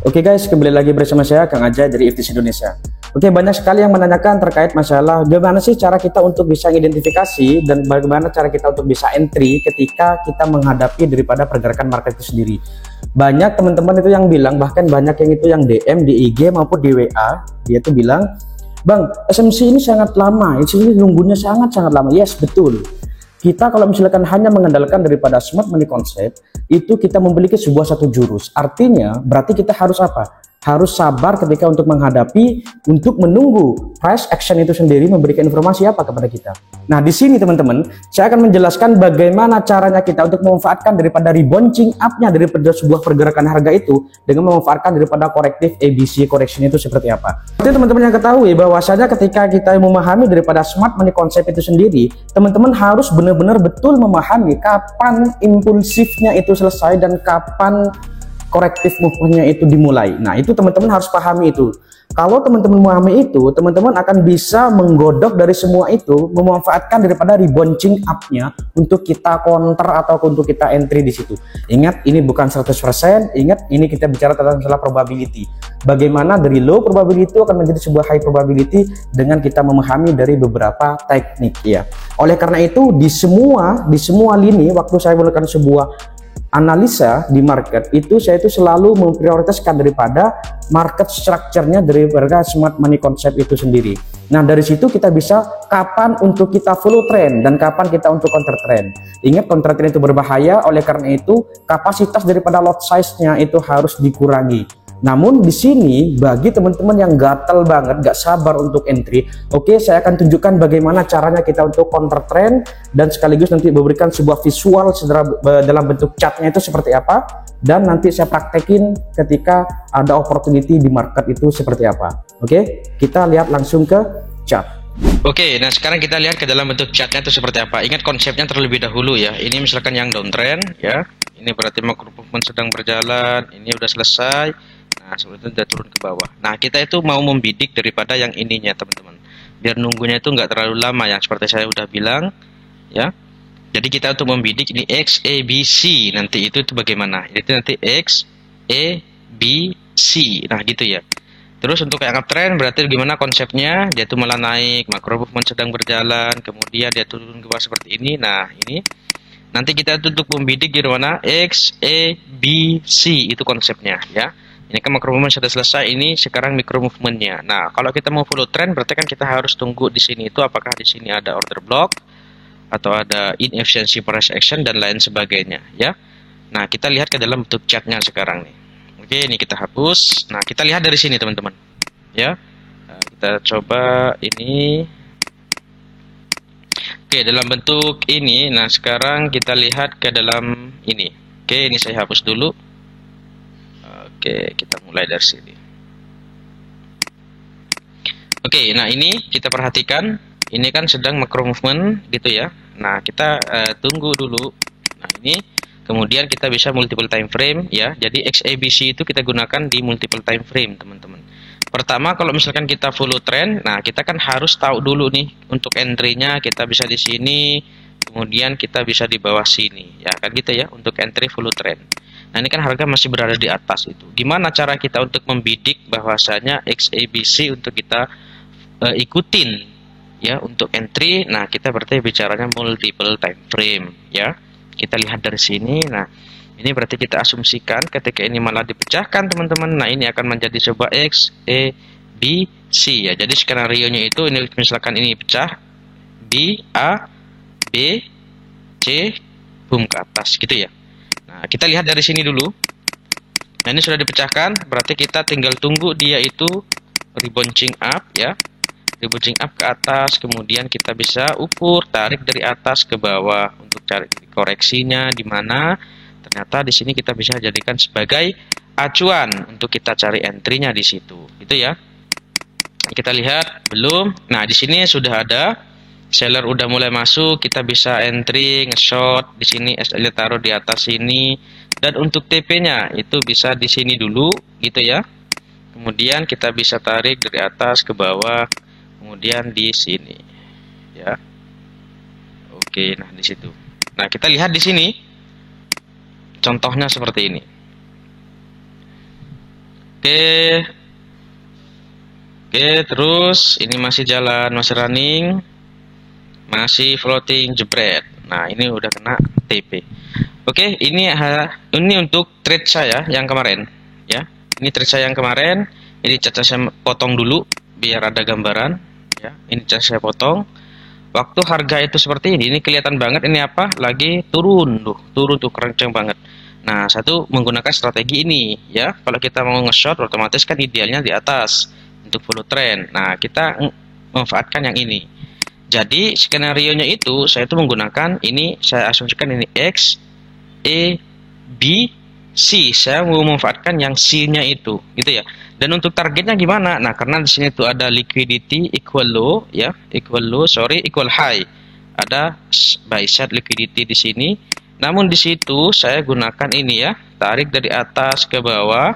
Oke guys, kembali lagi bersama saya Kang Ajay dari IFTIS Indonesia. Oke, banyak sekali yang menanyakan terkait masalah bagaimana sih cara kita untuk bisa identifikasi dan bagaimana cara kita untuk bisa entry ketika kita menghadapi daripada pergerakan market itu sendiri. Banyak teman-teman itu yang bilang, bahkan banyak yang itu yang DM di IG maupun di WA, dia tuh bilang, "Bang, SMC ini sangat lama, ini nunggunya sangat-sangat lama." Yes, betul. Kita kalau misalkan hanya mengandalkan daripada smart money concept, itu kita memiliki sebuah satu jurus. Artinya, berarti kita harus apa? Harus sabar ketika untuk menghadapi, untuk menunggu price action itu sendiri memberikan informasi apa kepada kita. Nah, di sini teman-teman, saya akan menjelaskan bagaimana caranya kita untuk memanfaatkan daripada rebouncing up-nya daripada sebuah pergerakan harga itu dengan memanfaatkan daripada korektif ABC correction itu seperti apa. Seperti teman-teman yang ketahui bahwasanya ketika kita memahami daripada smart money concept itu sendiri, teman-teman harus benar-benar betul memahami kapan impulsifnya itu selesai dan kapan korektif movement-nya itu dimulai. Nah, itu teman-teman harus pahami itu. Kalau teman-teman memahami itu, teman-teman akan bisa menggodok dari semua itu, memanfaatkan daripada rebouncing up-nya untuk kita counter atau untuk kita entry di situ. Ingat, ini bukan 100%, ingat ini kita bicara tentang masalah probability. Bagaimana dari low probability akan menjadi sebuah high probability dengan kita memahami dari beberapa teknik ya. Oleh karena itu, di semua lini waktu saya melakukan sebuah analisa di market itu, saya itu selalu memprioritaskan daripada market structure-nya daripada smart money concept itu sendiri. Nah, dari situ kita bisa kapan untuk kita follow trend dan kapan kita untuk counter trend. Ingat, counter trend itu berbahaya, oleh karena itu kapasitas daripada lot size-nya itu harus dikurangi. Namun di sini bagi teman-teman yang gatel banget, gak sabar untuk entry, oke, saya akan tunjukkan bagaimana caranya kita untuk counter trend dan sekaligus nanti memberikan sebuah visual dalam bentuk chartnya itu seperti apa, dan nanti saya praktekin ketika ada opportunity di market itu seperti apa. Oke, kita lihat langsung ke chart. Oke, nah sekarang kita lihat ke dalam bentuk chartnya itu seperti apa. Ingat konsepnya terlebih dahulu ya. Ini misalkan yang downtrend ya. Ini berarti macro movement sedang berjalan. Ini udah selesai. Nah, sebelum itu udah turun ke bawah. Nah, kita itu mau membidik daripada yang ininya, teman-teman. Biar nunggunya itu nggak terlalu lama ya, seperti saya udah bilang, ya. Jadi kita untuk membidik ini XABC. Nanti itu bagaimana? Itu nanti XABC. Nah, gitu ya. Terus untuk yang uptrend berarti gimana konsepnya? Dia tuh malah naik, macro movement sedang berjalan, kemudian dia turun ke bawah seperti ini. Nah, ini nanti kita untuk membidik di mana XABC itu konsepnya, ya. Ini kan macro movement sudah selesai, ini sekarang micro movementnya. Nah, kalau kita mau follow trend, berarti kan kita harus tunggu di sini itu apakah di sini ada order block atau ada inefficiency price action dan lain sebagainya, ya. Nah, kita lihat ke dalam bentuk chartnya sekarang nih. Oke, ini kita hapus. Nah, kita lihat dari sini teman-teman, ya. Nah, kita coba ini. Oke, dalam bentuk ini. Nah, sekarang kita lihat ke dalam ini. Oke, ini saya hapus dulu. Oke, kita mulai dari sini. Oke, nah ini kita perhatikan, ini kan sedang macro movement gitu ya. Nah, kita tunggu dulu. Nah, ini kemudian kita bisa multiple time frame ya. Jadi XABC itu kita gunakan di multiple time frame, teman-teman. Pertama, kalau misalkan kita follow trend, nah kita kan harus tahu dulu nih untuk entry-nya kita bisa di sini, kemudian kita bisa di bawah sini, ya kan gitu ya untuk entry follow trend. Nah, ini kan harga masih berada di atas itu. Gimana cara kita untuk membidik bahwasanya XABC untuk kita ikutin ya untuk entry? Nah, kita berarti bicaranya multiple time frame ya. Kita lihat dari sini. Nah, ini berarti kita asumsikan ketika ini malah dipecahkan, teman-teman. Nah, ini akan menjadi sebuah XABC ya. Jadi skenario-nya itu ini misalkan ini pecah B, A, B, C, boom ke atas gitu ya. Nah, kita lihat dari sini dulu. Nah, ini sudah dipecahkan, berarti kita tinggal tunggu dia itu rebouncing up ya. Rebouncing up ke atas, kemudian kita bisa ukur, tarik dari atas ke bawah untuk cari koreksinya di mana. Ternyata di sini kita bisa jadikan sebagai acuan untuk kita cari entry-nya di situ. Gitu ya. Kita lihat belum. Nah, di sini sudah ada seller udah mulai masuk, kita bisa entry, nge-short di sini, SL taruh di atas sini, dan untuk TP-nya itu bisa di sini dulu, gitu ya. Kemudian kita bisa tarik dari atas ke bawah, kemudian di sini, ya. Oke, nah di situ. Nah, kita lihat di sini, contohnya seperti ini. Oke. Oke, terus ini masih jalan, masih running, masih floating, jebret. Nah, ini udah kena TP. Oke, ini untuk trade saya yang kemarin, ya. Ini trade saya yang kemarin. Ini caca saya potong dulu biar ada gambaran, ya. Ini caca saya potong. Waktu harga itu seperti ini kelihatan banget ini apa? Lagi turun tuh kenceng banget. Nah, satu menggunakan strategi ini, ya. Kalau kita mau nge-short, otomatis kan idealnya di atas untuk follow trend. Nah, kita memanfaatkan yang ini. Jadi skenario-nya itu saya itu menggunakan ini, saya asumsikan ini X, E, B, C. Saya mau memanfaatkan yang C-nya itu, gitu ya. Dan untuk targetnya gimana? Nah, karena di sini tuh ada liquidity equal low, ya, equal high. Ada buy side liquidity di sini. Namun di situ saya gunakan ini ya, tarik dari atas ke bawah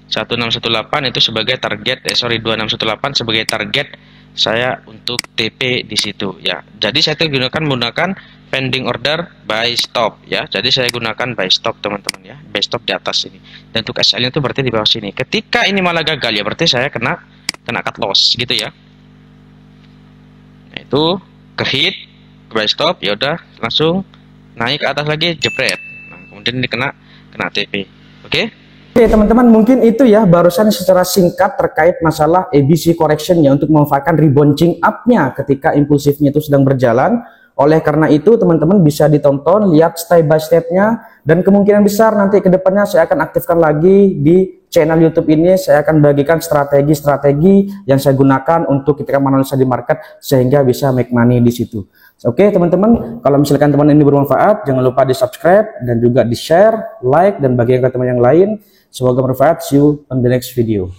1618 itu sebagai target, 2618 sebagai target saya untuk TP di situ ya. Jadi saya menggunakan pending order buy stop ya. Jadi saya gunakan buy stop teman-teman ya, buy stop di atas ini. Dan untuk SL-nya itu berarti di bawah sini. Ketika ini malah gagal ya, berarti saya kena cut loss gitu ya. Nah, itu ke hit, buy stop, ya udah langsung naik ke atas lagi, jepret. Nah, kemudian ini kena TP. Oke? Oke teman-teman, mungkin itu ya barusan secara singkat terkait masalah ABC correction-nya untuk memanfaatkan rebouncing up-nya ketika impulsifnya itu sedang berjalan. Oleh karena itu teman-teman bisa ditonton, lihat step by step-nya, dan kemungkinan besar nanti ke depannya saya akan aktifkan lagi di channel YouTube ini. Saya akan bagikan strategi-strategi yang saya gunakan untuk ketika menganalisa di market sehingga bisa make money di situ. Oke teman-teman, kalau misalkan teman ini bermanfaat, jangan lupa di subscribe dan juga di share, like, dan bagikan ke teman yang lain. Semoga bermanfaat. See you on the next video.